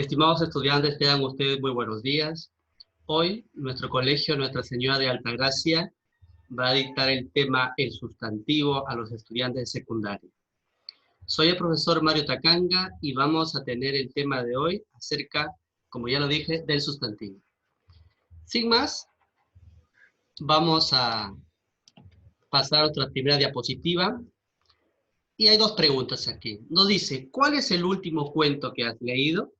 Estimados estudiantes, tengan ustedes muy buenos días. Hoy, nuestro colegio Nuestra Señora de Altagracia va a dictar el tema el sustantivo a los estudiantes de secundaria. Soy el profesor Mario Tacanga y vamos a tener el tema de hoy acerca, como ya lo dije, del sustantivo. Sin más, vamos a pasar a otra primera diapositiva. Y hay dos preguntas aquí. Nos dice, ¿cuál es el último cuento que has leído?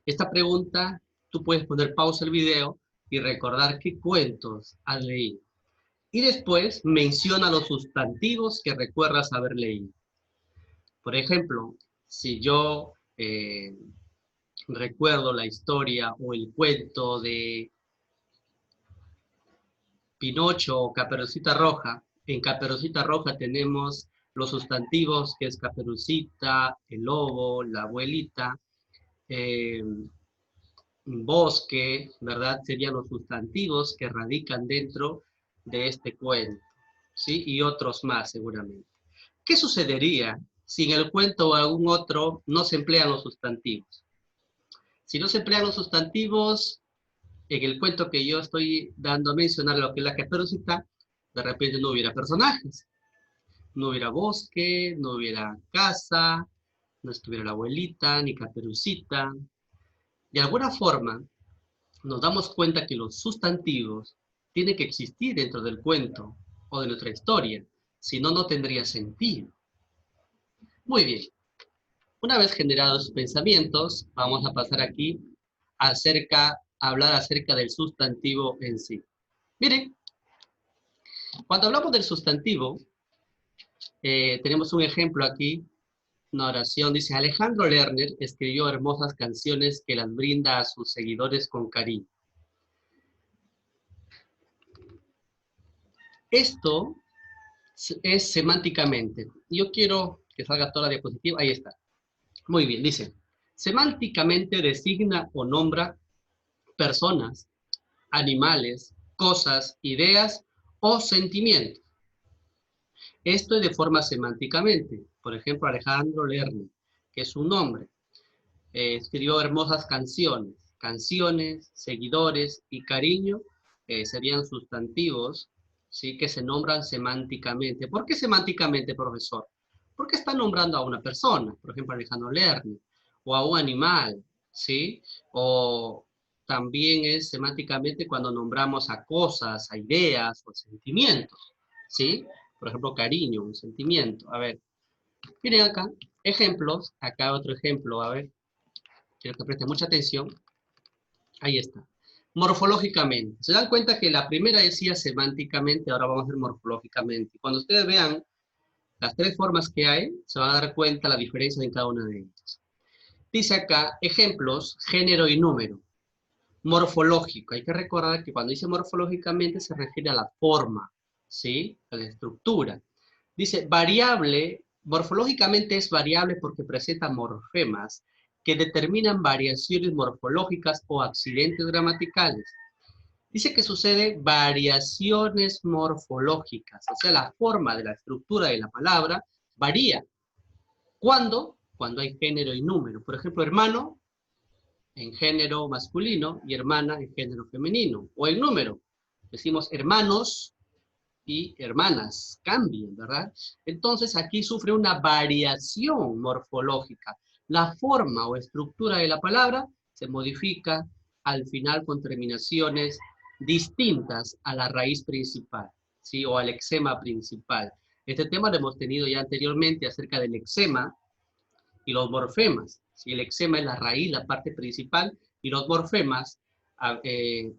Esta pregunta, tú puedes poner pausa el video y recordar qué cuentos has leído. Y después menciona los sustantivos que recuerdas haber leído. Por ejemplo, si yo recuerdo la historia o el cuento de Pinocho o Caperucita Roja, en Caperucita Roja tenemos los sustantivos que es Caperucita, el lobo, la abuelita, bosque, ¿verdad? Serían los sustantivos que radican dentro de este cuento, ¿sí? Y otros más seguramente. ¿Qué sucedería si en el cuento o algún otro no se emplean los sustantivos? Si no se emplean los sustantivos, en el cuento que yo estoy dando a mencionar lo que es la Caperucita, de repente no hubiera personajes. No hubiera bosque, no hubiera casa, no estuviera la abuelita, ni Caperucita. De alguna forma, nos damos cuenta que los sustantivos tienen que existir dentro del cuento o de nuestra historia, si no, no tendría sentido. Muy bien, una vez generados sus pensamientos, vamos a pasar aquí a hablar acerca del sustantivo en sí. Miren, cuando hablamos del sustantivo, tenemos un ejemplo aquí, una oración, dice, Alejandro Lerner escribió hermosas canciones que las brinda a sus seguidores con cariño. Esto es semánticamente. Yo quiero que salga toda la diapositiva. Ahí está. Muy bien, dice. Semánticamente designa o nombra personas, animales, cosas, ideas o sentimientos. Esto es de forma semánticamente. Por ejemplo, Alejandro Lerner, que es un nombre, escribió hermosas canciones. Canciones, seguidores y cariño serían sustantivos, ¿sí? Que se nombran semánticamente. ¿Por qué semánticamente, profesor? Porque está nombrando a una persona, por ejemplo, Alejandro Lerner, o a un animal, ¿sí? O también es semánticamente cuando nombramos a cosas, a ideas o sentimientos, ¿sí? Por ejemplo, cariño, un sentimiento. A ver, miren acá, ejemplos. Acá otro ejemplo, a ver. Quiero que presten mucha atención. Ahí está. Morfológicamente. ¿Se dan cuenta que la primera decía semánticamente, ahora vamos a ver morfológicamente? Cuando ustedes vean las tres formas que hay, se van a dar cuenta la diferencia en cada una de ellas. Dice acá, ejemplos, género y número. Morfológico. Hay que recordar que cuando dice morfológicamente se refiere a la forma, ¿sí? A la estructura. Dice, variable, morfológicamente es variable porque presenta morfemas que determinan variaciones morfológicas o accidentes gramaticales. Dice que sucede variaciones morfológicas, o sea, la forma de la estructura de la palabra varía. ¿Cuándo? Cuando hay género y número. Por ejemplo, hermano en género masculino y hermana en género femenino. O en número. Decimos hermanos y hermanas, cambian, ¿verdad? Entonces aquí sufre una variación morfológica. La forma o estructura de la palabra se modifica al final con terminaciones distintas a la raíz principal, ¿sí? O al lexema principal. Este tema lo hemos tenido ya anteriormente acerca del lexema y los morfemas. ¿Sí? El lexema es la raíz, la parte principal, y los morfemas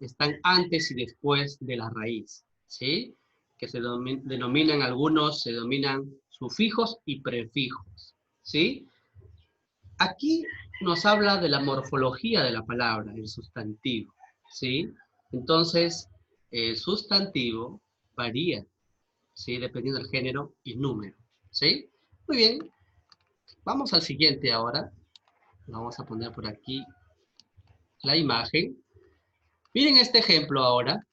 están antes y después de la raíz, ¿sí? Que se denominan algunos, se denominan sufijos y prefijos, ¿sí? Aquí nos habla de la morfología de la palabra, el sustantivo, ¿sí? Entonces, el sustantivo varía, ¿sí? Dependiendo del género y número, ¿sí? Muy bien, vamos al siguiente ahora. Vamos a poner por aquí la imagen. Miren este ejemplo ahora,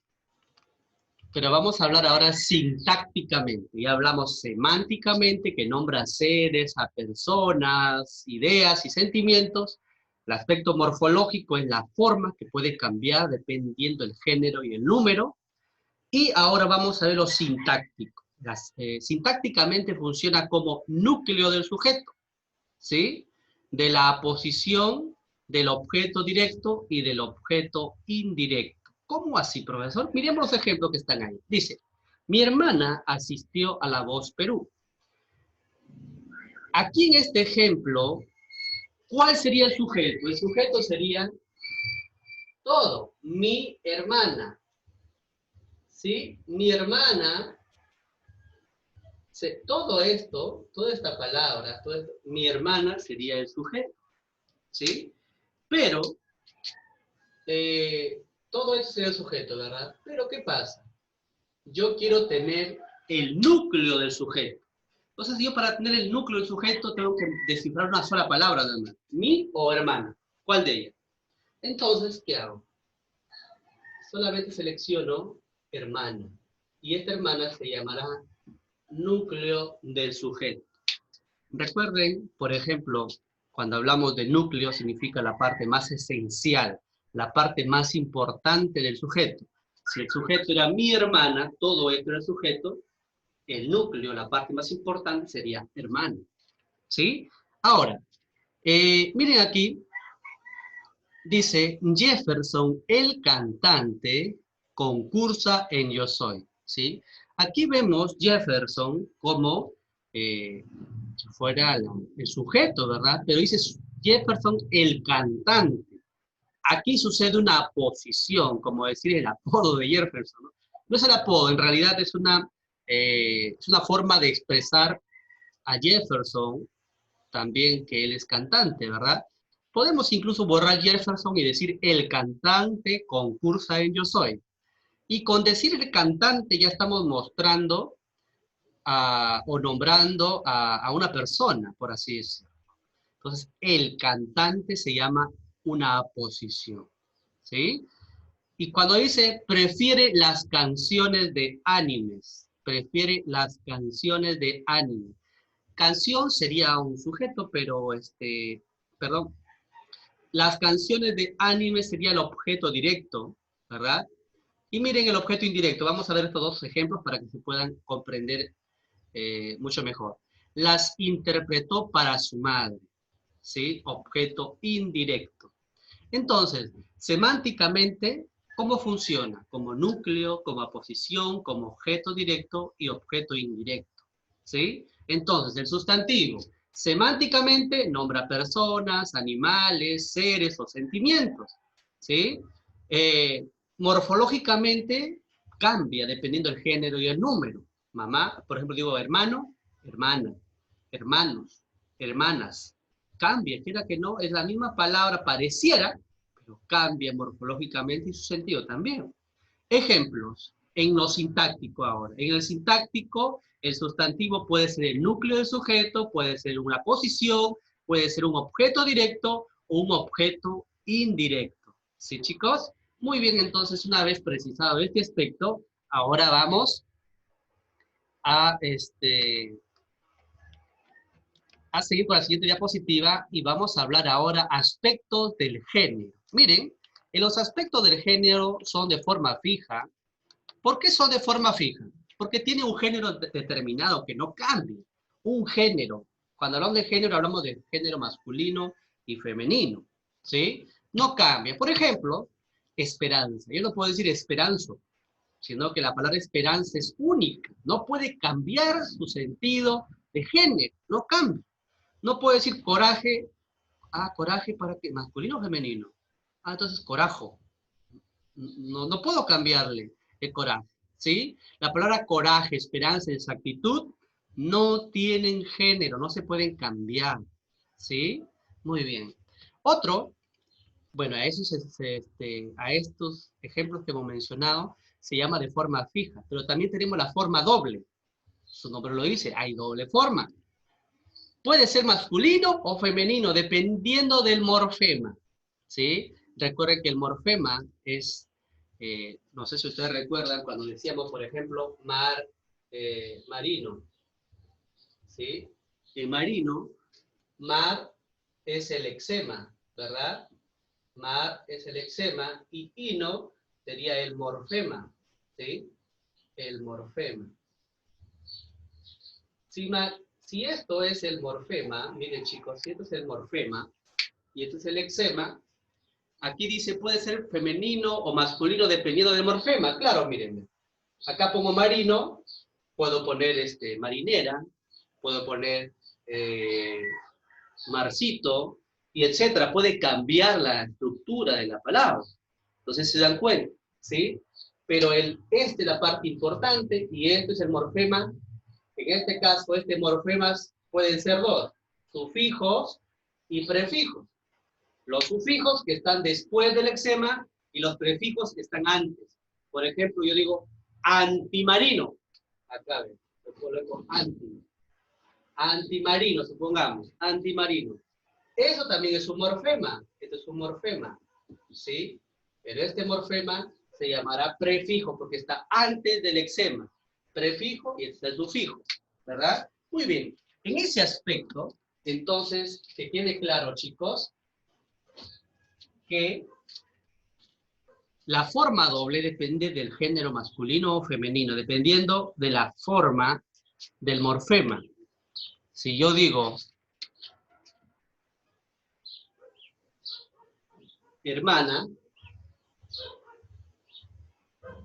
pero vamos a hablar ahora sintácticamente. Ya hablamos semánticamente, que nombra seres, a personas, ideas y sentimientos. El aspecto morfológico es la forma que puede cambiar dependiendo del género y el número. Y ahora vamos a ver lo sintáctico. Sintácticamente funciona como núcleo del sujeto, ¿sí? De la posición del objeto directo y del objeto indirecto. ¿Cómo así, profesor? Miremos los ejemplos que están ahí. Dice, mi hermana asistió a La Voz Perú. Aquí en este ejemplo, ¿cuál sería el sujeto? El sujeto sería todo. Mi hermana. ¿Sí? Mi hermana, todo esto, toda esta palabra, todo esto, mi hermana sería el sujeto. ¿Sí? Pero, todo eso sería el sujeto, ¿verdad? Pero, ¿qué pasa? Yo quiero tener el núcleo del sujeto. Entonces, yo para tener el núcleo del sujeto tengo que descifrar una sola palabra, ¿no? Mi o hermana. ¿Cuál de ellas? Entonces, ¿qué hago? Solamente selecciono hermana. Y esta hermana se llamará núcleo del sujeto. Recuerden, por ejemplo, cuando hablamos de núcleo significa la parte más esencial, la parte más importante del sujeto. Si el sujeto era mi hermana, todo esto era el sujeto, el núcleo, la parte más importante sería hermano. ¿Sí? Ahora, miren aquí, dice Jefferson, el cantante, concursa en Yo Soy. ¿Sí? Aquí vemos Jefferson como si fuera el sujeto, ¿verdad? Pero dice Jefferson, el cantante. Aquí sucede una posición, como decir el apodo de Jefferson, ¿no? No es el apodo, en realidad es una forma de expresar a Jefferson también que él es cantante, ¿verdad? Podemos incluso borrar Jefferson y decir el cantante concursa en Yo Soy. Y con decir el cantante ya estamos mostrando o nombrando a una persona, por así decirlo. Entonces, el cantante se llama una aposición, ¿sí? Y cuando dice, prefiere las canciones de animes, prefiere las canciones de anime. Canción sería un sujeto, pero, perdón, las canciones de anime sería el objeto directo, ¿verdad? Y miren el objeto indirecto. Vamos a ver estos dos ejemplos para que se puedan comprender mucho mejor. Las interpretó para su madre, ¿sí? Objeto indirecto. Entonces, semánticamente, ¿cómo funciona? Como núcleo, como aposición, como objeto directo y objeto indirecto, ¿sí? Entonces, el sustantivo, semánticamente, nombra personas, animales, seres o sentimientos, ¿sí? Eh, Morfológicamente, cambia dependiendo del género y el número. Mamá, por ejemplo, digo hermano, hermana, hermanos, hermanas. Cambia, quiera que no, es la misma palabra, pareciera, pero cambia morfológicamente y su sentido también. Ejemplos, en lo sintáctico ahora. En el sintáctico, el sustantivo puede ser el núcleo del sujeto, puede ser una posición, puede ser un objeto directo o un objeto indirecto. ¿Sí, chicos? Muy bien, entonces, una vez precisado este aspecto, ahora vamos a, a seguir con la siguiente diapositiva y vamos a hablar ahora aspectos del género. Miren, en los aspectos del género son de forma fija. ¿Por qué son de forma fija? Porque tiene un género determinado que no cambia. Un género. Cuando hablamos de género, hablamos de género masculino y femenino. ¿Sí? No cambia. Por ejemplo, esperanza. Yo no puedo decir esperanzo, sino que la palabra esperanza es única. No puede cambiar su sentido de género. No cambia. No puedo decir coraje. Ah, coraje para qué, masculino o femenino. Ah, entonces corajo. No puedo cambiarle el coraje, ¿sí? La palabra coraje, esperanza, exactitud no tienen género, no se pueden cambiar, ¿sí? Muy bien. Otro, bueno, a estos ejemplos que hemos mencionado se llama de forma fija, pero también tenemos la forma doble. Su nombre lo dice, hay doble forma. Puede ser masculino o femenino, dependiendo del morfema, ¿sí? Recuerden que el morfema es, no sé si ustedes recuerdan cuando decíamos, por ejemplo, marino, ¿sí? El marino, mar es el eczema, ¿verdad? Mar es el eczema y ino sería el morfema, ¿sí? El morfema. Si esto es el morfema, miren chicos, si esto es el morfema y esto es el eczema, aquí dice puede ser femenino o masculino dependiendo del morfema. Claro, miren, acá pongo marino, puedo poner marinera, puedo poner eh, marcito, y etcétera. Puede cambiar la estructura de la palabra. Entonces se dan cuenta, ¿sí? Pero esta es la parte importante y este es el morfema. En este caso, morfemas pueden ser dos, sufijos y prefijos. Los sufijos que están después del eczema y los prefijos que están antes. Por ejemplo, yo digo antimarino. Acá ven, lo coloco antimarino, supongamos, antimarino. Eso también es un morfema. Esto es un morfema, ¿sí? Pero este morfema se llamará prefijo porque está antes del eczema. Prefijo y este es el sufijo, ¿verdad? Muy bien. En ese aspecto, entonces, que quede claro, chicos, que la forma doble depende del género masculino o femenino, dependiendo de la forma del morfema. Si yo digo hermana,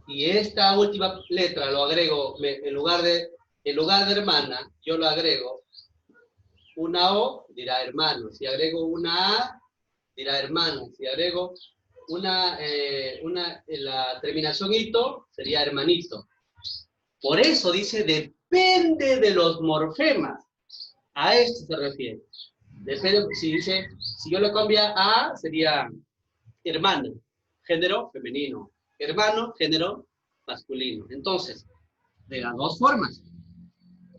y esta última letra lo agrego, en lugar de hermana, yo lo agrego una O, dirá hermano. Si agrego una A, dirá hermano. Si agrego la terminación ito, sería hermanito. Por eso dice, depende de los morfemas. A esto se refiere. Depende, si yo lo cambio a A, sería hermano, género femenino. Hermano, género masculino. Entonces, de las dos formas,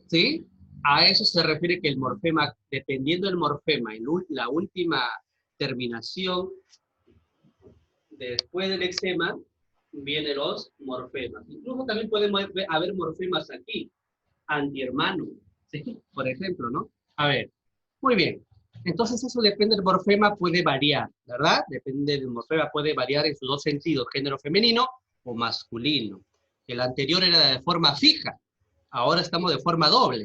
¿sí? A eso se refiere que el morfema, dependiendo del morfema, la última terminación después del eczema, vienen los morfemas. Incluso también pueden haber morfemas aquí, antihermano, ¿sí? Por ejemplo, ¿no? A ver, muy bien. Entonces eso depende del morfema, puede variar, ¿verdad? Depende del morfema, puede variar en sus dos sentidos, género femenino o masculino. El anterior era de forma fija, ahora estamos de forma doble.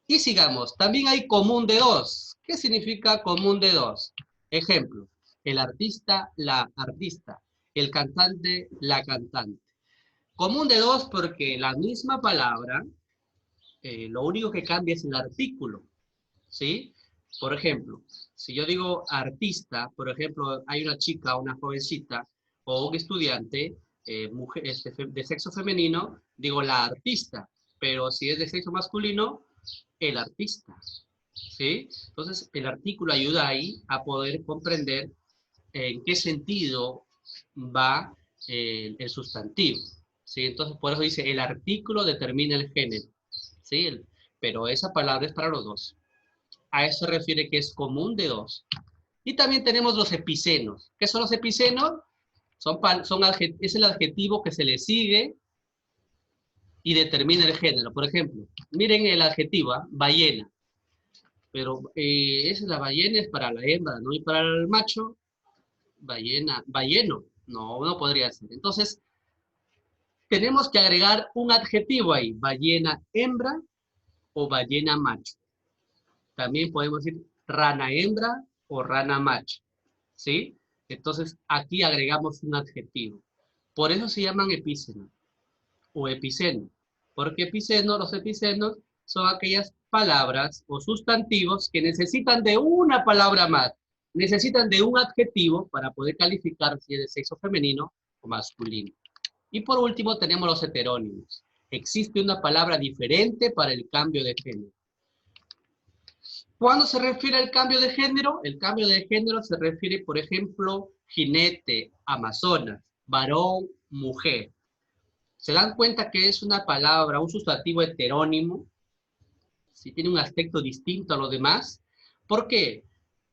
Y sigamos, también hay común de dos. ¿Qué significa común de dos? Ejemplo, el artista, la artista, el cantante, la cantante. Común de dos porque la misma palabra, lo único que cambia es el artículo, ¿sí? Por ejemplo, si yo digo artista, por ejemplo, hay una chica, una jovencita, o un estudiante, mujer, de sexo femenino, digo la artista, pero si es de sexo masculino, el artista, ¿sí? Entonces, el artículo ayuda ahí a poder comprender en qué sentido va el sustantivo, ¿sí? Entonces, por eso dice, el artículo determina el género, ¿sí? Pero esa palabra es para los dos. A eso se refiere que es común de dos. Y también tenemos los epicenos. ¿Qué son los epicenos? Es el adjetivo que se le sigue y determina el género. Por ejemplo, miren el adjetivo, ballena. Pero la ballena es para la hembra, ¿no? Y para el macho, balleno. No, no podría ser. Entonces, tenemos que agregar un adjetivo ahí, ballena hembra o ballena macho. También podemos decir rana hembra o rana macho, ¿sí? Entonces, aquí agregamos un adjetivo. Por eso se llaman epícenos o epiceno, porque los epicenos son aquellas palabras o sustantivos que necesitan de una palabra más, necesitan de un adjetivo para poder calificar si es de sexo femenino o masculino. Y por último tenemos los heterónimos. Existe una palabra diferente para el cambio de género. ¿Cuándo se refiere al cambio de género? El cambio de género se refiere, por ejemplo, jinete, amazonas, varón, mujer. ¿Se dan cuenta que es una palabra, un sustantivo heterónimo? Si tiene un aspecto distinto a los demás. ¿Por qué?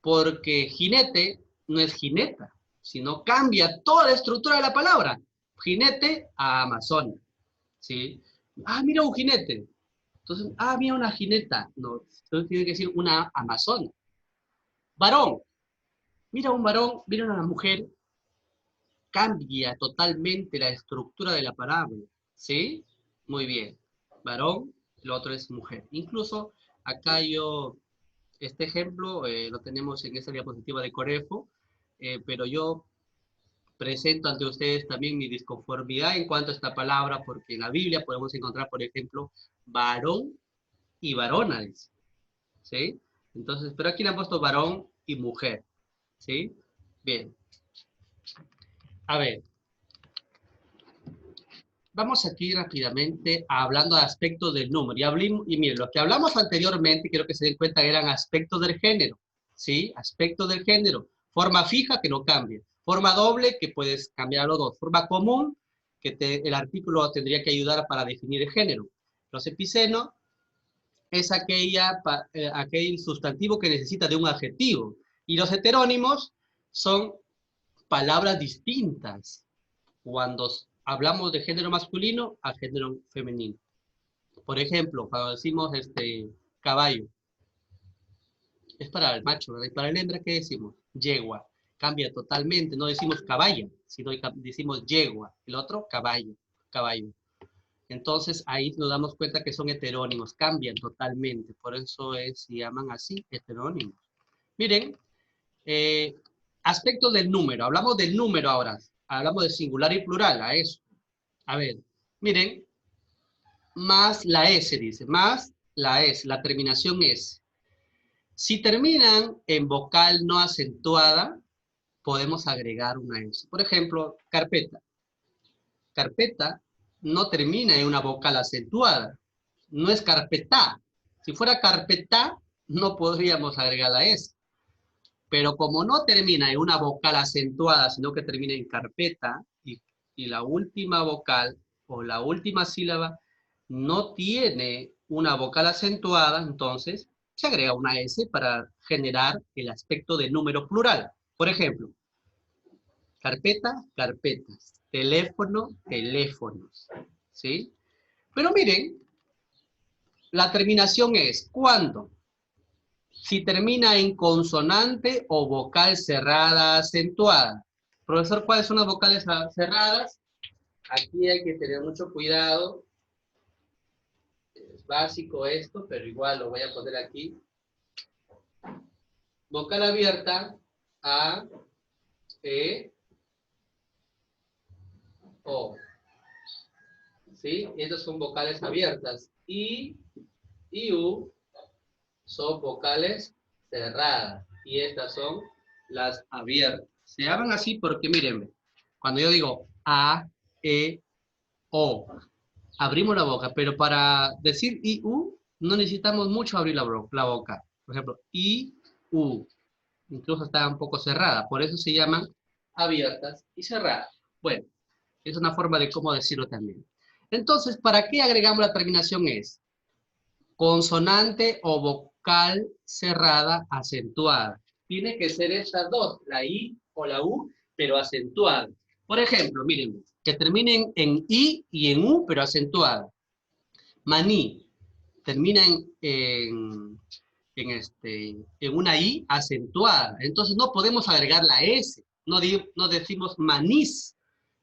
Porque jinete no es jineta, sino cambia toda la estructura de la palabra. Jinete a amazona, ¿sí? Ah, mira un jinete. Entonces, mira una jineta. No, entonces tiene que decir una amazona. Varón. Mira un varón, mira una mujer, cambia totalmente la estructura de la palabra, ¿sí? Muy bien. Varón, el otro es mujer. Incluso acá yo, este ejemplo lo tenemos en esta diapositiva de Corefo, pero yo presento ante ustedes también mi disconformidad en cuanto a esta palabra, porque en la Biblia podemos encontrar, por ejemplo, varón y varona, dice, ¿sí? Entonces, pero aquí le han puesto varón y mujer, ¿sí? Bien. A ver, vamos aquí rápidamente hablando de aspectos del número. Y miren, lo que hablamos anteriormente, quiero que se den cuenta, eran aspectos del género, ¿sí? Aspectos del género. Forma fija que no cambia. Forma doble que puedes cambiar los dos. Forma común que el artículo tendría que ayudar para definir el género. Los epicenos es aquel sustantivo que necesita de un adjetivo. Y los heterónimos son palabras distintas cuando hablamos de género masculino a género femenino. Por ejemplo, cuando decimos caballo, es para el macho, ¿verdad? Y para el hembra, ¿qué decimos? Yegua. Cambia totalmente, no decimos caballa, sino decimos yegua. El otro, caballo, caballo. Entonces ahí nos damos cuenta que son heterónimos, cambian totalmente, por eso se llaman así, heterónimos. Miren, aspectos del número, hablamos del número ahora, hablamos de singular y plural, a eso. A ver, miren, más la S dice, más la S, la terminación S. Si terminan en vocal no acentuada, podemos agregar una S. Por ejemplo, carpeta. Carpeta no termina en una vocal acentuada, no es carpetá. Si fuera carpetá, no podríamos agregar la S. Pero como no termina en una vocal acentuada, sino que termina en carpeta, y la última vocal o la última sílaba no tiene una vocal acentuada, entonces se agrega una S para generar el aspecto de número plural. Por ejemplo, carpeta, carpetas, teléfono, teléfonos, ¿sí? Pero miren, la terminación es ¿cuándo? Si termina en consonante o vocal cerrada acentuada. Profesor, ¿cuáles son las vocales cerradas? Aquí hay que tener mucho cuidado. Es básico esto, pero igual lo voy a poner aquí. Vocal abierta, A, E, O. ¿Sí? Estas son vocales abiertas. I y U son vocales cerradas. Y estas son las abiertas. Se llaman así porque, mírenme, cuando yo digo A, E, O, abrimos la boca, pero para decir I, U, no necesitamos mucho abrir la boca. Por ejemplo, I, U. Incluso está un poco cerrada. Por eso se llaman abiertas y cerradas. Bueno, es una forma de cómo decirlo también. Entonces, ¿para qué agregamos la terminación es? Consonante o vocal cerrada acentuada. Tiene que ser estas dos, la I o la U, pero acentuada. Por ejemplo, miren, que terminen en I y en U, pero acentuada. Maní, termina en una I acentuada. Entonces no podemos agregar la S. No decimos manís,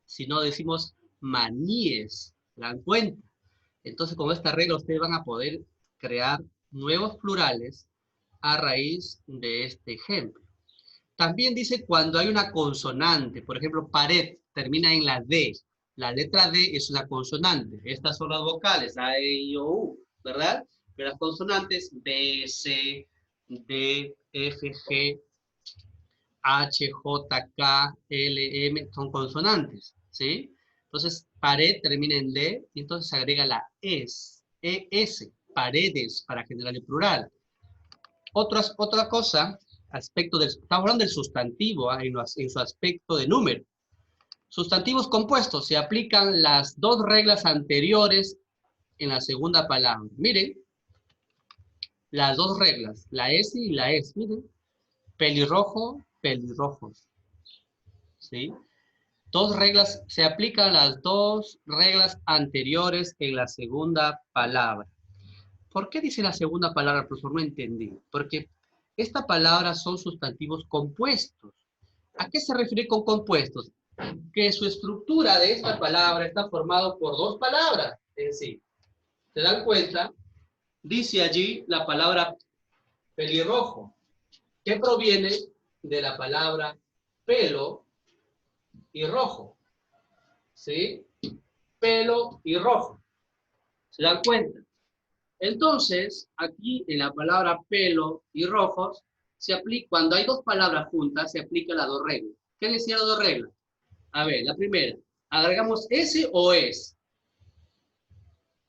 sino decimos maníes. ¿Se dan cuenta? Entonces con esta regla ustedes van a poder crear nuevos plurales a raíz de este ejemplo. También dice cuando hay una consonante, por ejemplo, pared termina en la D. La letra D es una consonante. Estas son las vocales, A, E, I, O, U, ¿verdad? Pero las consonantes B, C, D, F, G, H, J, K, L, M son consonantes, ¿sí? Entonces, pared termina en D y entonces se agrega la ES, paredes, para generar el plural. Otra cosa, estamos hablando del sustantivo en su aspecto de número. Sustantivos compuestos, se aplican las dos reglas anteriores en la segunda palabra. Miren, las dos reglas, la S y la S, miren. Pelirrojo, pelirrojos. ¿Sí? Se aplican las dos reglas anteriores en la segunda palabra. ¿Por qué dice la segunda palabra, profesor? No entendí. Porque esta palabra son sustantivos compuestos. ¿A qué se refiere con compuestos? Que su estructura de esta palabra está formado por dos palabras en sí. ¿Se dan cuenta? Dice allí la palabra pelirrojo, que proviene de la palabra pelo y rojo. ¿Sí? Pelo y rojo. ¿Se dan cuenta? Entonces, aquí en la palabra pelo y rojos, se aplica, cuando hay dos palabras juntas, se aplica las dos reglas. ¿Qué decía las dos reglas? A ver, la primera, agregamos S o es.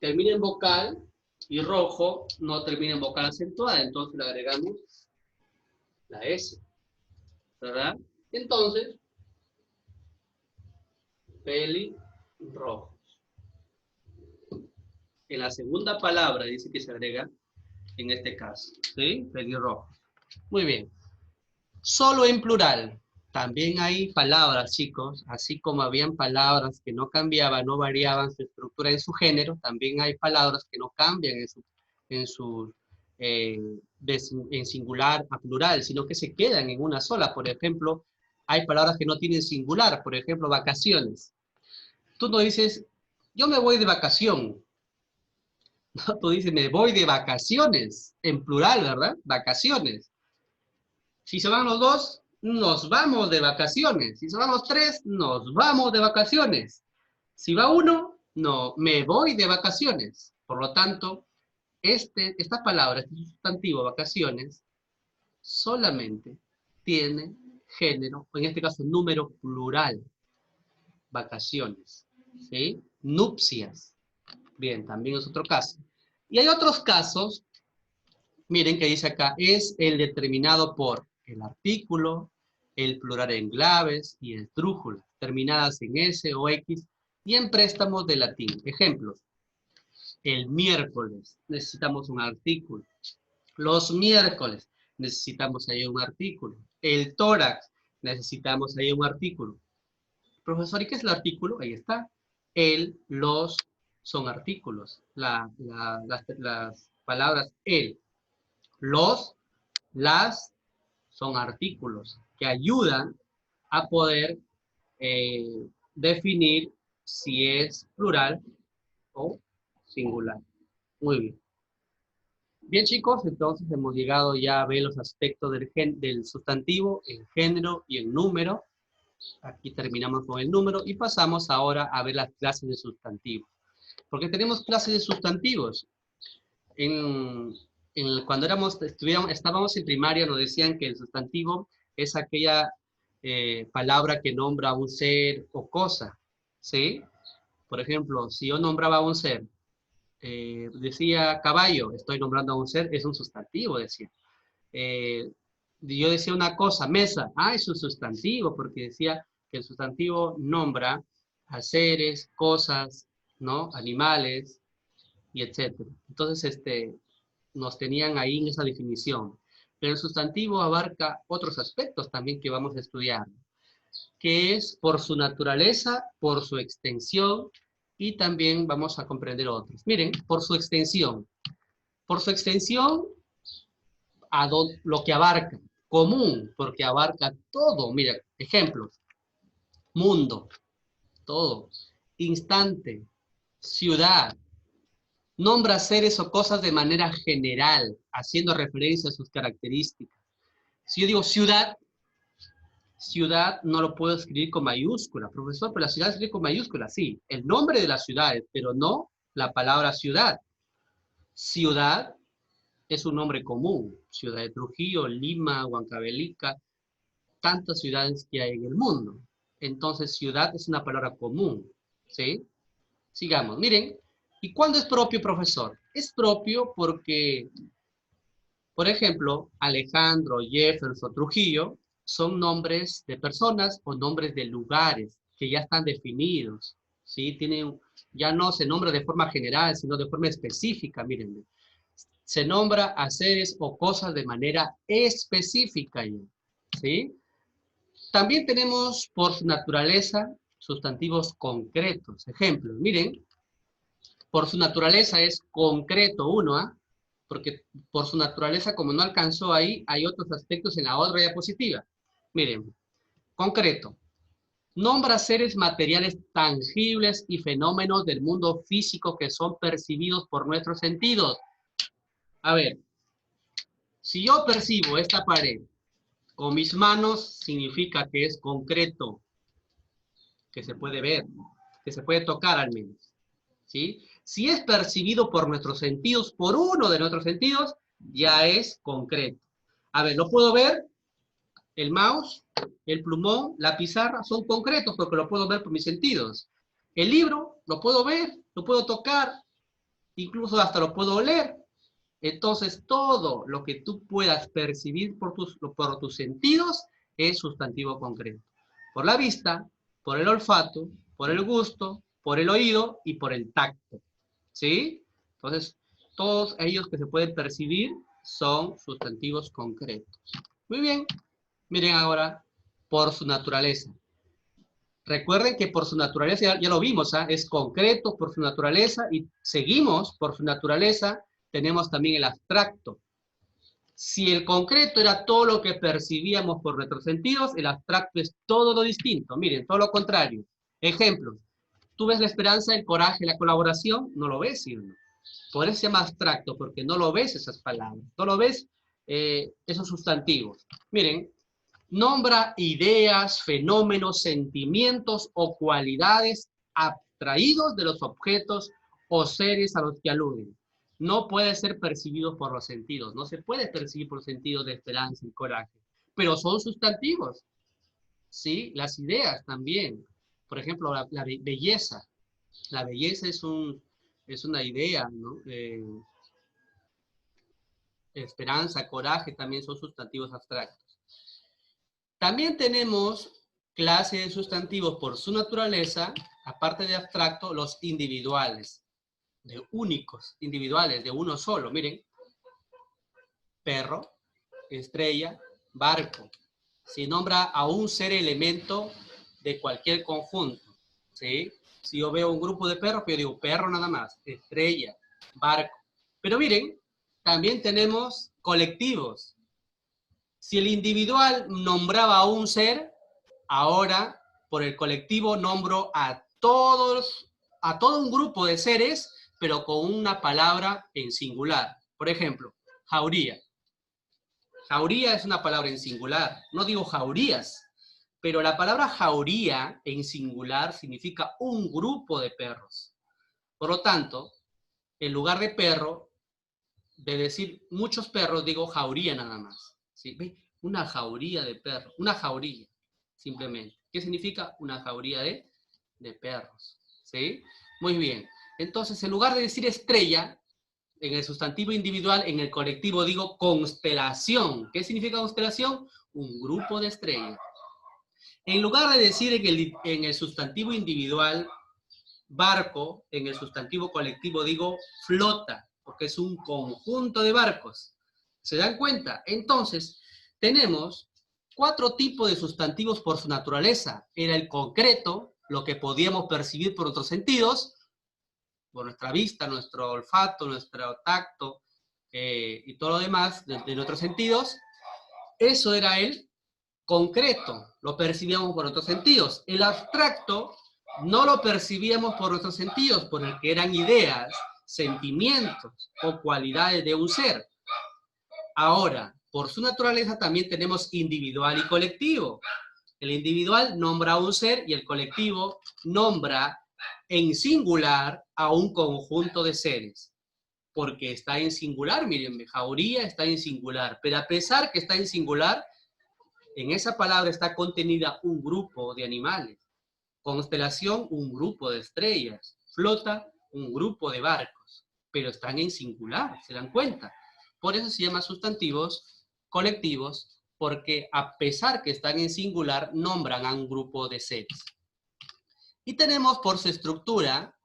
Termina en vocal y rojo no termina en vocal acentuada, entonces le agregamos la S, ¿verdad? Entonces, pelirrojos. En la segunda palabra dice que se agrega en este caso, ¿sí? Pelirrojos. Muy bien. Solo en plural. También hay palabras, chicos, así como habían palabras que no cambiaban, no variaban su estructura en su género, también hay palabras que no cambian eh, en singular a plural, sino que se quedan en una sola. Por ejemplo, hay palabras que no tienen singular, por ejemplo, vacaciones. Tú no dices, yo me voy de vacación. No, tú dices, me voy de vacaciones, en plural, ¿verdad? Vacaciones. Si se van los dos, nos vamos de vacaciones. Si se van los tres, nos vamos de vacaciones. Si va uno, no, me voy de vacaciones. Por lo tanto, esta palabra, este sustantivo vacaciones, solamente tiene género, o en este caso número plural, vacaciones. ¿Sí? Nupcias. Bien, también es otro caso. Y hay otros casos, miren que dice acá, es el determinado por el artículo, el plural en claves y esdrújulas, terminadas en S o X y en préstamos de latín. Ejemplos, el miércoles necesitamos un artículo. Los miércoles necesitamos ahí un artículo. El tórax necesitamos ahí un artículo. Profesor, ¿y qué es el artículo? Ahí está. El, los son artículos. Las palabras el, los, las son artículos que ayudan a poder definir si es plural o singular. Muy bien. Bien, chicos, entonces hemos llegado ya a ver los aspectos del sustantivo en género y en número. Aquí terminamos con el número y pasamos ahora a ver las clases de sustantivos. Porque tenemos clases de sustantivos. Cuando estábamos en primaria nos decían que el sustantivo es aquella palabra que nombra a un ser o cosa, ¿sí? Por ejemplo, si yo nombraba a un ser, decía caballo, estoy nombrando a un ser, es un sustantivo, decía. Yo decía una cosa, mesa, es un sustantivo, porque decía que el sustantivo nombra a seres, cosas, ¿no? Animales, y etcétera. Entonces, nos tenían ahí en esa definición. Pero el sustantivo abarca otros aspectos también que vamos a estudiar, que es por su naturaleza, por su extensión, y también vamos a comprender otros. Miren, por su extensión. Por su extensión, lo que abarca. Común, porque abarca todo. Mira, ejemplos. Mundo, todo. Instante, ciudad, nombra seres o cosas de manera general, haciendo referencia a sus características. Si yo digo ciudad, ciudad no lo puedo escribir con mayúscula. Profesor, pero la ciudad se escribe con mayúscula, sí. El nombre de las ciudades, pero no la palabra ciudad. Ciudad es un nombre común. Ciudad de Trujillo, Lima, Huancavelica, tantas ciudades que hay en el mundo. Entonces, ciudad es una palabra común, ¿sí? Sigamos, miren. ¿Y cuándo es propio, profesor? Es propio porque, por ejemplo, Alejandro, Jefferson, Trujillo son nombres de personas o nombres de lugares que ya están definidos, ¿sí? Ya no se nombra de forma general, sino de forma específica, miren. Se nombra a seres o cosas de manera específica, ¿sí? También tenemos por su naturaleza sustantivos concretos. Ejemplos, miren, por su naturaleza es concreto uno, porque por su naturaleza, como no alcanzó ahí, hay otros aspectos en la otra diapositiva. Miren, Concreto. Nombra seres materiales tangibles y fenómenos del mundo físico que son percibidos por nuestros sentidos. A ver, si yo percibo esta pared con mis manos, significa que es concreto, que se puede ver, que se puede tocar al menos, ¿sí? Si es percibido por nuestros sentidos, por uno de nuestros sentidos, ya es concreto. A ver, ¿lo puedo ver? El mouse, el plumón, la pizarra, son concretos porque lo puedo ver por mis sentidos. El libro, lo puedo ver, lo puedo tocar, incluso hasta lo puedo oler. Entonces, todo lo que tú puedas percibir por tus sentidos es sustantivo concreto. Por la vista, por el olfato, por el gusto, por el oído y por el tacto. ¿Sí? Entonces, todos ellos que se pueden percibir son sustantivos concretos. Muy bien. Miren ahora, por su naturaleza. Recuerden que por su naturaleza, ya lo vimos, ¿eh? Es concreto por su naturaleza y seguimos por su naturaleza, tenemos también el abstracto. Si el concreto era todo lo que percibíamos por nuestros sentidos, el abstracto es todo lo distinto. Miren, todo lo contrario. Ejemplos. ¿Tú ves la esperanza, el coraje, la colaboración? No lo ves, ¿sí o no? Por eso se llama abstracto, porque no lo ves esas palabras, no lo ves esos sustantivos. Miren, nombra ideas, fenómenos, sentimientos o cualidades abstraídos de los objetos o seres a los que aluden. No puede ser percibido por los sentidos, no se puede percibir por sentidos de esperanza y coraje, pero son sustantivos, ¿sí? Las ideas también. Por ejemplo, la belleza. La belleza es una idea, ¿no? Esperanza, coraje también son sustantivos abstractos. También tenemos clase de sustantivos por su naturaleza, aparte de abstracto, los individuales, de únicos, individuales, de uno solo. Miren, perro, estrella, barco. Se nombra a un ser elemento de cualquier conjunto, ¿sí? Si yo veo un grupo de perros, yo digo perro nada más, estrella, barco. Pero miren, también tenemos colectivos. Si el individual nombraba a un ser, ahora por el colectivo nombro a todo un grupo de seres, pero con una palabra en singular. Por ejemplo, jauría. Jauría es una palabra en singular, no digo jaurías, pero la palabra jauría en singular significa un grupo de perros. Por lo tanto, en lugar de perro, de decir muchos perros, digo jauría nada más. ¿Sí? Una jauría de perros, una jauría, simplemente. ¿Qué significa una jauría de perros? ¿Sí? Muy bien. Entonces, en lugar de decir estrella, en el sustantivo individual, en el colectivo digo constelación. ¿Qué significa constelación? Un grupo de estrellas. En lugar de decir en el sustantivo individual barco, en el sustantivo colectivo digo flota, porque es un conjunto de barcos. ¿Se dan cuenta? Entonces, tenemos 4 tipos de sustantivos por su naturaleza. Era el concreto, lo que podíamos percibir por otros sentidos, por nuestra vista, nuestro olfato, nuestro tacto y todo lo demás de nuestros sentidos. Eso era el concreto, lo percibíamos por otros sentidos. El abstracto no lo percibíamos por nuestros sentidos, por el que eran ideas, sentimientos o cualidades de un ser. Ahora, por su naturaleza también tenemos individual y colectivo. El individual nombra a un ser y el colectivo nombra en singular a un conjunto de seres. Porque está en singular, miren, jauría está en singular, pero a pesar que está en singular, en esa palabra está contenida un grupo de animales. Constelación, un grupo de estrellas. Flota, un grupo de barcos. Pero están en singular, ¿se dan cuenta? Por eso se llaman sustantivos colectivos, porque a pesar que están en singular, nombran a un grupo de seres. Y tenemos por su estructura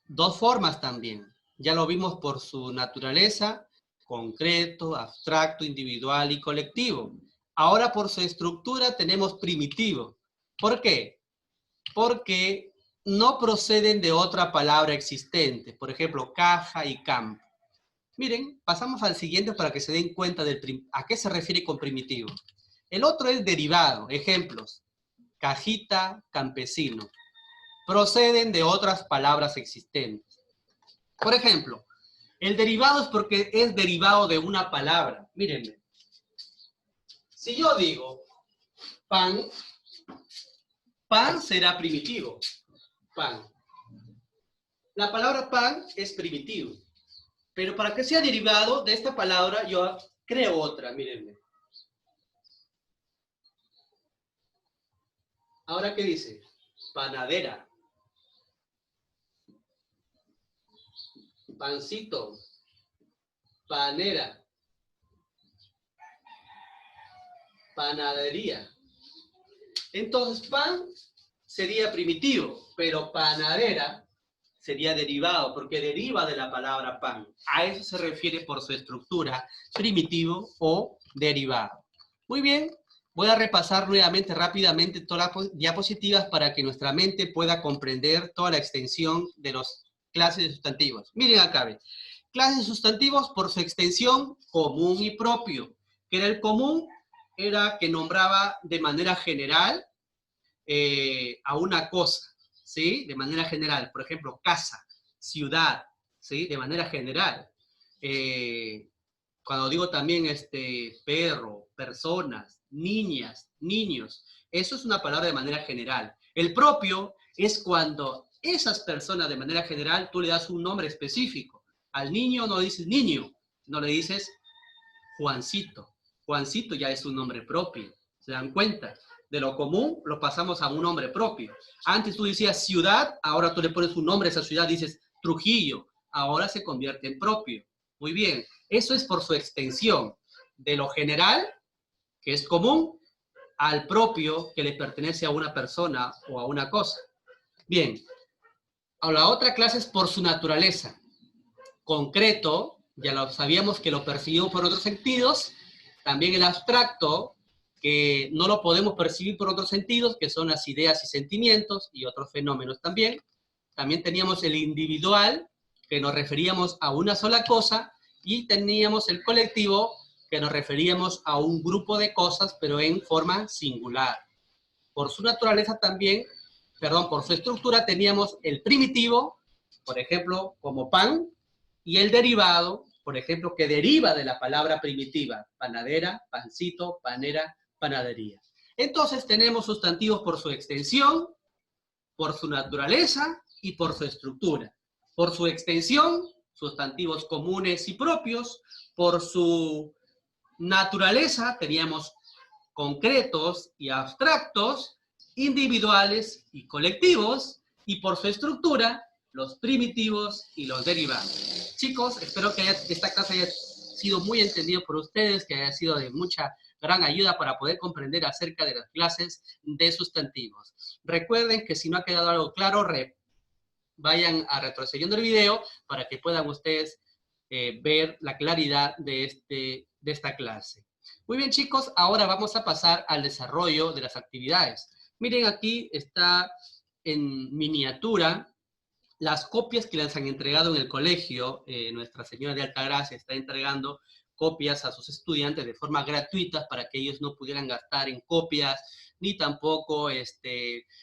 2 formas también. Ya lo vimos por su naturaleza, concreto, abstracto, individual y colectivo. Ahora por su estructura tenemos primitivo. ¿Por qué? Porque no proceden de otra palabra existente. Por ejemplo, caja y campo. Miren, pasamos al siguiente para que se den cuenta a qué se refiere con primitivo. El otro es derivado. Ejemplos: cajita, campesino. Proceden de otras palabras existentes. Por ejemplo, el derivado es porque es derivado de una palabra. Mírenme. Si yo digo pan, pan será primitivo. Pan. La palabra pan es primitivo. Pero para que sea derivado de esta palabra, yo creo otra, mírenme. Ahora, ¿qué dice? Panadera. Pancito. Panera. Panadería. Entonces, pan sería primitivo, pero panadera sería derivado, porque deriva de la palabra pan. A eso se refiere por su estructura, primitivo o derivado. Muy bien, voy a repasar nuevamente rápidamente todas las diapositivas para que nuestra mente pueda comprender toda la extensión de las clases de sustantivos. Miren acá, ¿ven? Clases de sustantivos por su extensión común y propio. Que era el común, era que nombraba de manera general a una cosa, ¿sí? De manera general. Por ejemplo, casa, ciudad, ¿sí? De manera general. Cuando digo también perro, personas, niñas, niños, eso es una palabra de manera general. El propio es cuando esas personas de manera general tú le das un nombre específico. Al niño no le dices niño, no le dices Juancito. Juancito ya es un nombre propio. ¿Se dan cuenta? De lo común lo pasamos a un nombre propio. Antes tú decías ciudad, ahora tú le pones un nombre a esa ciudad, dices Trujillo. Ahora se convierte en propio. Muy bien. Eso es por su extensión. De lo general, que es común, al propio, que le pertenece a una persona o a una cosa. Bien. A la otra clase es por su naturaleza. Concreto, ya lo sabíamos que lo percibimos por otros sentidos. También el abstracto, que no lo podemos percibir por otros sentidos, que son las ideas y sentimientos y otros fenómenos también. También teníamos el individual, que nos referíamos a una sola cosa, y teníamos el colectivo, que nos referíamos a un grupo de cosas, pero en forma singular. Por su naturaleza también, por su estructura, teníamos el primitivo, por ejemplo, como pan, y el derivado, por ejemplo, que deriva de la palabra primitiva, panadera, pancito, panera, panadería. Entonces tenemos sustantivos por su extensión, por su naturaleza y por su estructura. Por su extensión, sustantivos comunes y propios. Por su naturaleza teníamos concretos y abstractos, individuales y colectivos, y por su estructura, los primitivos y los derivados. Chicos, espero que esta clase haya sido muy entendida por ustedes, que haya sido de mucha gran ayuda para poder comprender acerca de las clases de sustantivos. Recuerden que si no ha quedado algo claro, vayan a retrocediendo el video para que puedan ustedes ver la claridad de esta clase. Muy bien, chicos, ahora vamos a pasar al desarrollo de las actividades. Miren, aquí está en miniatura las copias que les han entregado en el colegio. Nuestra Señora de Altagracia está entregando copias a sus estudiantes de forma gratuita para que ellos no pudieran gastar en copias, ni tampoco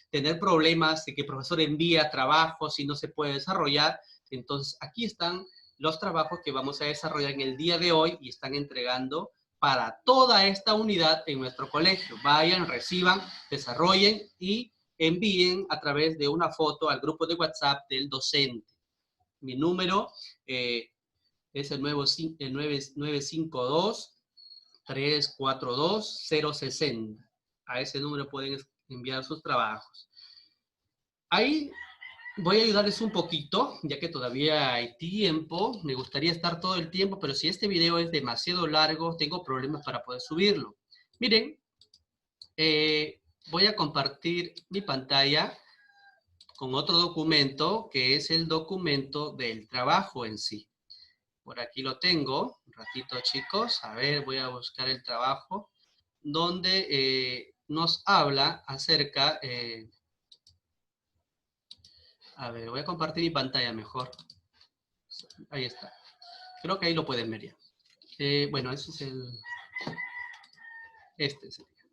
tener problemas de que el profesor envía trabajos y no se puede desarrollar. Entonces, aquí están los trabajos que vamos a desarrollar en el día de hoy y están entregando para toda esta unidad en nuestro colegio. Vayan, reciban, desarrollen y envíen a través de una foto al grupo de WhatsApp del docente. Mi número es el 952-342-060. A ese número pueden enviar sus trabajos. Ahí voy a ayudarles un poquito, ya que todavía hay tiempo. Me gustaría estar todo el tiempo, pero si este video es demasiado largo, tengo problemas para poder subirlo. Miren, voy a compartir mi pantalla con otro documento, que es el documento del trabajo en sí. Por aquí lo tengo. Un ratito, chicos. A ver, voy a buscar el trabajo, donde nos habla acerca... a ver, voy a compartir mi pantalla mejor. Ahí está. Creo que ahí lo pueden ver ya. Bueno, ese es el... Este sería.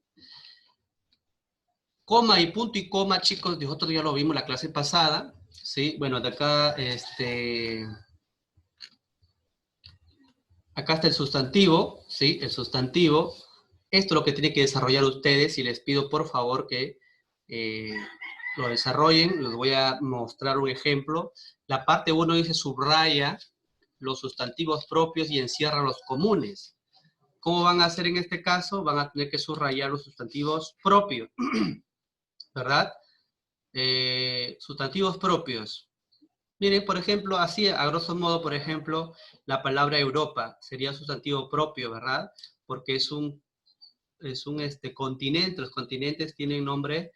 Coma y punto y coma, chicos, nosotros ya lo vimos la clase pasada, ¿sí? Bueno, de acá, acá está el sustantivo, ¿sí? El sustantivo. Esto es lo que tienen que desarrollar ustedes y les pido por favor que lo desarrollen. Les voy a mostrar un ejemplo. La parte 1 dice subraya los sustantivos propios y encierra los comunes. ¿Cómo van a hacer en este caso? Van a tener que subrayar los sustantivos propios, ¿verdad? Sustantivos propios. Miren, por ejemplo, así, a grosso modo, por ejemplo, la palabra Europa sería sustantivo propio, ¿verdad? Porque es un continente, los continentes tienen nombres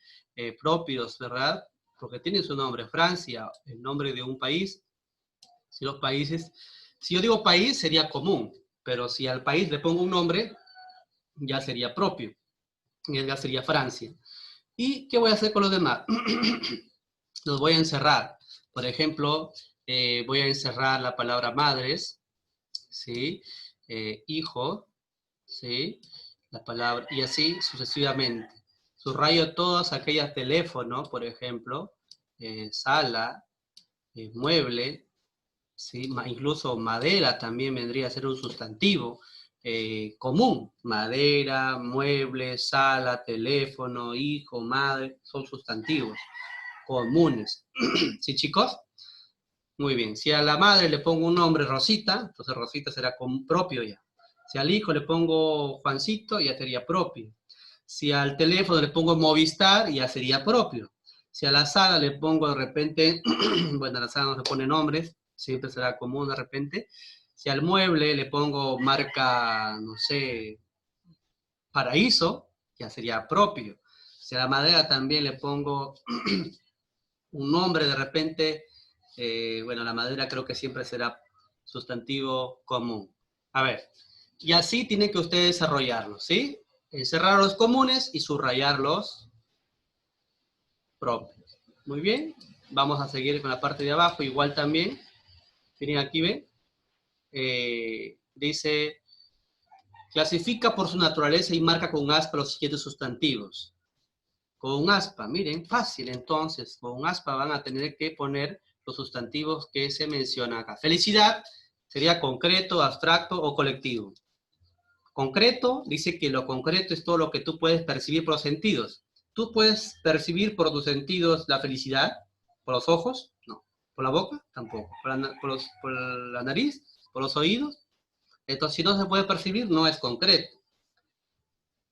propios, ¿verdad? Porque tienen su nombre. Francia, el nombre de un país. Si los países, si yo digo país, sería común, pero si al país le pongo un nombre, ya sería propio. Y ya sería Francia. ¿Y qué voy a hacer con los demás? Los voy a encerrar. Por ejemplo, voy a encerrar la palabra madres, ¿sí? Hijo, ¿sí? La palabra, y así sucesivamente. Subrayo todas aquellas teléfono, por ejemplo, sala, mueble, ¿sí? Incluso madera también vendría a ser un sustantivo común. Madera, mueble, sala, teléfono, hijo, madre, son sustantivos comunes. ¿Sí, chicos? Muy bien. Si a la madre le pongo un nombre Rosita, entonces Rosita será propio ya. Si al hijo le pongo Juancito, ya sería propio. Si al teléfono le pongo Movistar, ya sería propio. Si a la sala le pongo de repente, bueno, a la sala no se pone nombres, siempre será común de repente. Si al mueble le pongo marca, no sé, Paraíso, ya sería propio. Si a la madera también le pongo un nombre de repente, bueno, la madera creo que siempre será sustantivo común. A ver, y así tienen que ustedes desarrollarlos, ¿sí? Encerrar los comunes y subrayar los propios. Muy bien, vamos a seguir con la parte de abajo, igual también. Miren aquí, ¿ven? Dice, clasifica por su naturaleza y marca con aspa los siguientes sustantivos. Con un aspa, miren, fácil entonces, con un aspa van a tener que poner los sustantivos que se mencionan acá. Felicidad sería concreto, abstracto o colectivo. Concreto dice que lo concreto es todo lo que tú puedes percibir por los sentidos. ¿Tú puedes percibir por tus sentidos la felicidad? ¿Por los ojos? No. ¿Por la boca? Tampoco. ¿Por la nariz? ¿Por los oídos? Entonces, si no se puede percibir, no es concreto.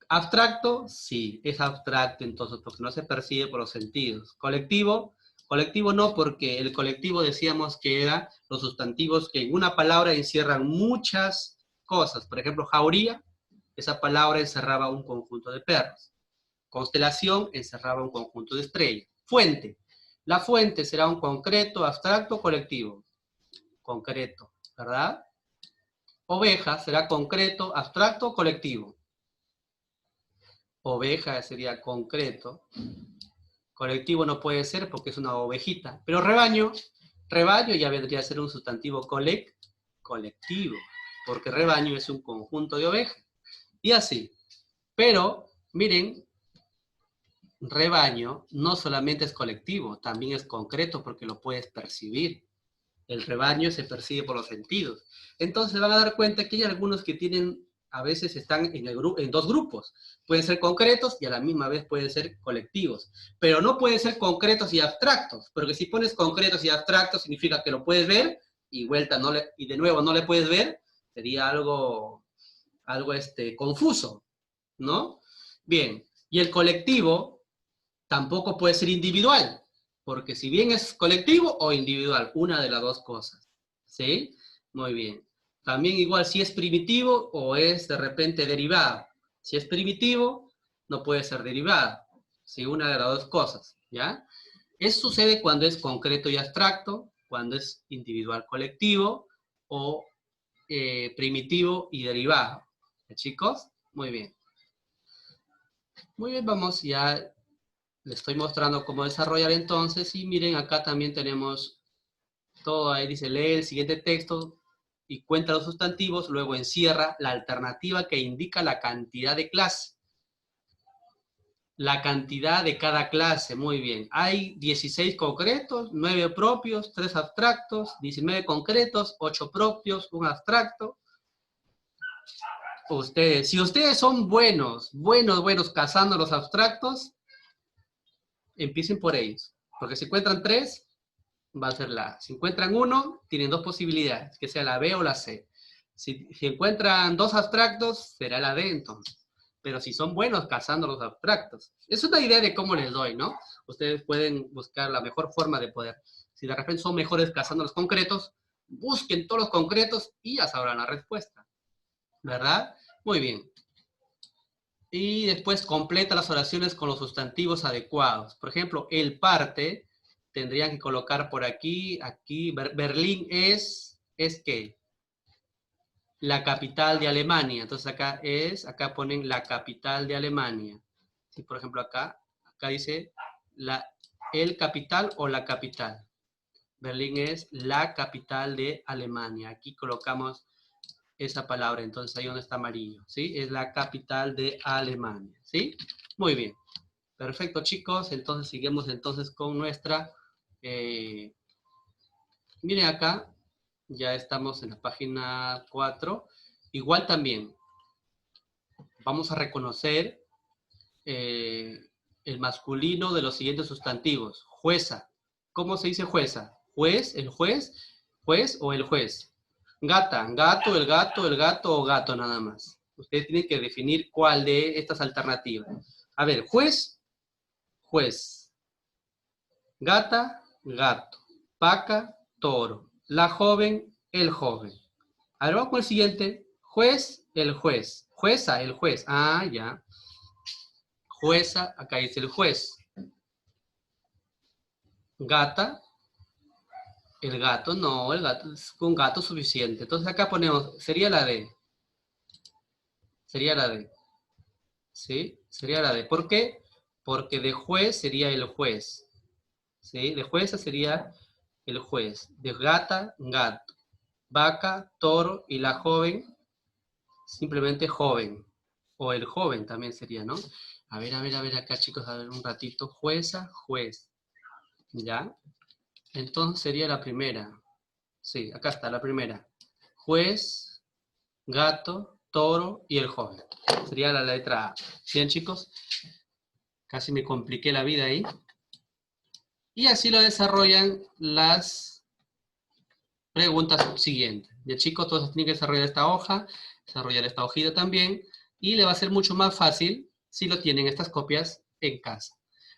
Abstracto, sí, es abstracto entonces, porque no se percibe por los sentidos. Colectivo, colectivo no, porque el colectivo decíamos que eran los sustantivos que en una palabra encierran muchas cosas. Por ejemplo, jauría, esa palabra encerraba un conjunto de perros. Constelación encerraba un conjunto de estrellas. Fuente, la fuente será un concreto, abstracto, colectivo. Concreto, ¿verdad? Oveja será concreto, abstracto, colectivo. Oveja sería concreto. Colectivo no puede ser porque es una ovejita. Pero rebaño, rebaño ya vendría a ser un sustantivo colectivo, porque rebaño es un conjunto de ovejas. Y así. Pero, miren, rebaño no solamente es colectivo, también es concreto porque lo puedes percibir. El rebaño se percibe por los sentidos. Entonces van a dar cuenta que hay algunos que tienen, a veces están en dos grupos. Pueden ser concretos y a la misma vez pueden ser colectivos. Pero no pueden ser concretos y abstractos, porque si pones concretos y abstractos significa que lo puedes ver y vuelta y de nuevo no le puedes ver, sería algo confuso, ¿no? Bien, y el colectivo tampoco puede ser individual, porque si bien es colectivo o individual, una de las dos cosas, ¿sí? Muy bien. También igual si es primitivo o es de repente derivado. Si es primitivo, no puede ser derivado, ¿sí? Una de las dos cosas, ¿ya? Eso sucede cuando es concreto y abstracto, cuando es individual colectivo o primitivo y derivado. ¿Ya, chicos? Muy bien. Muy bien, vamos ya. Les estoy mostrando cómo desarrollar entonces, y miren, acá también tenemos todo, ahí dice, lee el siguiente texto y cuenta los sustantivos, luego encierra la alternativa que indica la cantidad de clase. La cantidad de cada clase, muy bien. Hay 16 concretos, 9 propios, 3 abstractos, 19 concretos, 8 propios, 1 abstracto. Ustedes, si ustedes son buenos cazando los abstractos, empiecen por ellos. Porque si encuentran 3, va a ser la A. Si encuentran 1, tienen 2 posibilidades, que sea la B o la C. Si encuentran 2 abstractos, será la D entonces. Pero si son buenos cazando los abstractos. Es una idea de cómo les doy, ¿no? Ustedes pueden buscar la mejor forma de poder. Si de repente son mejores cazando los concretos, busquen todos los concretos y ya sabrán la respuesta. ¿Verdad? Muy bien. Y después completa las oraciones con los sustantivos adecuados. Por ejemplo, el parte, tendrían que colocar por aquí, Berlín es ¿qué? La capital de Alemania. Entonces acá ponen la capital de Alemania. Si por ejemplo acá dice el capital o la capital. Berlín es la capital de Alemania. Aquí colocamos esa palabra, entonces ahí donde está amarillo, ¿sí? Es la capital de Alemania, ¿sí? Muy bien. Perfecto, chicos. Entonces seguimos entonces con nuestra... miren acá, ya estamos en la página 4. Igual también vamos a reconocer el masculino de los siguientes sustantivos. Jueza. ¿Cómo se dice jueza? ¿Juez, el juez o el juez? Gata, gato, el gato o gato nada más. Ustedes tienen que definir cuál de estas alternativas. A ver, juez, juez. Gata, gato. Vaca, toro. La joven, el joven. A ver, vamos con el siguiente. Juez, el juez. Jueza, el juez. Ah, ya. Jueza, acá dice el juez. Gata, el gato, no, el gato es con gato suficiente. Entonces acá ponemos, sería la D. Sería la D. ¿Sí? Sería la D. ¿Por qué? Porque de juez sería el juez. ¿Sí? De jueza sería el juez. De gata, gato. Vaca, toro y la joven, simplemente joven. O el joven también sería, ¿no? A ver, acá chicos, a ver un ratito. Jueza, juez. ¿Ya? Entonces sería la primera. Sí, acá está la primera. Juez, gato, toro y el joven. Sería la letra A. ¿Bien, chicos? Casi me compliqué la vida ahí. Y así lo desarrollan las preguntas siguientes. Ya, chicos, todos tienen que desarrollar esta hoja, desarrollar esta hojita también, y le va a ser mucho más fácil si lo tienen estas copias en casa.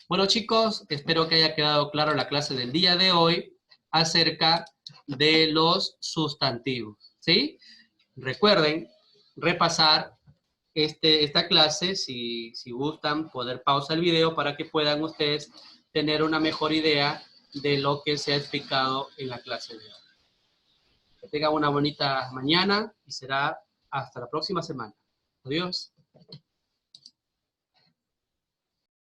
Bueno, chicos, espero que haya quedado claro la clase del día de hoy acerca de los sustantivos, ¿sí? Recuerden repasar esta clase, si gustan, poder pausar el video para que puedan ustedes tener una mejor idea de lo que se ha explicado en la clase de hoy. Que tengan una bonita mañana y será hasta la próxima semana. Adiós.